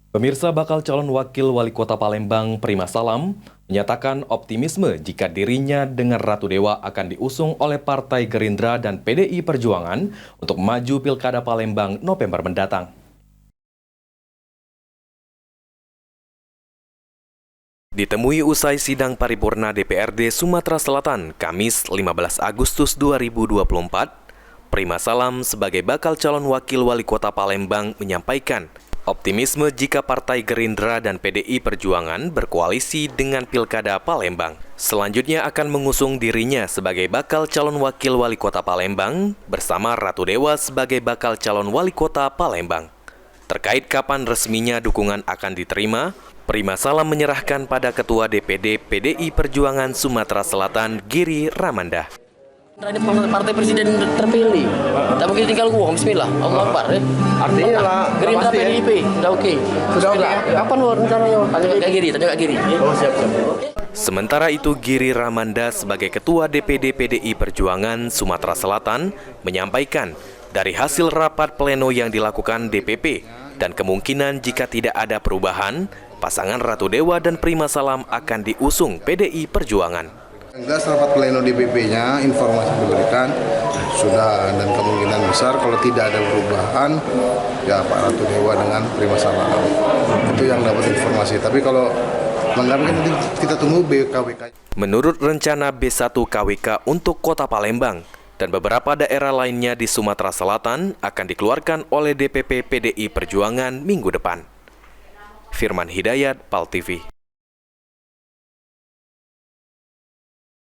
Pemirsa, bakal calon wakil wali kota Palembang Prima Salam menyatakan optimisme jika dirinya dengan Ratu Dewa akan diusung oleh Partai Gerindra dan PDI Perjuangan untuk maju Pilkada Palembang November mendatang. Ditemui usai sidang paripurna DPRD Sumatera Selatan Kamis 15 Agustus 2024, Prima Salam sebagai bakal calon wakil wali kota Palembang menyampaikan optimisme jika Partai Gerindra dan PDI Perjuangan berkoalisi dengan Pilkada Palembang. Selanjutnya akan mengusung dirinya sebagai bakal calon wakil wali kota Palembang bersama Ratu Dewa sebagai bakal calon wali kota Palembang. Terkait kapan resminya dukungan akan diterima, Prima Salam menyerahkan pada Ketua DPD PDI Perjuangan Sumatera Selatan Giri Ramanda. Ini partai presiden terpilih. Tak mungkin tinggal gua, bismillah. Allah Akbar. Artinya lah, Gerindra PDIP, udah oke. Sudah oke. Kapan lu rencananya? Tanya Kak Giri. Oh, siap. Sementara itu, Giri Ramanda sebagai Ketua DPD PDI Perjuangan Sumatera Selatan menyampaikan dari hasil rapat pleno yang dilakukan DPP dan kemungkinan jika tidak ada perubahan, pasangan Ratu Dewa dan Prima Salam akan diusung PDI Perjuangan. Enggak, rapat pleno DPP-nya informasi diberikan sudah, dan kemungkinan besar kalau tidak ada perubahan ya Pak Ratu Dewa dengan Prima Salam. Itu yang dapat informasi. Tapi kalau mengambil nanti kita tunggu BKWK. Menurut rencana B1 KWK untuk Kota Palembang dan beberapa daerah lainnya di Sumatera Selatan akan dikeluarkan oleh DPP PDI Perjuangan minggu depan. Firman Hidayat, PAL TV.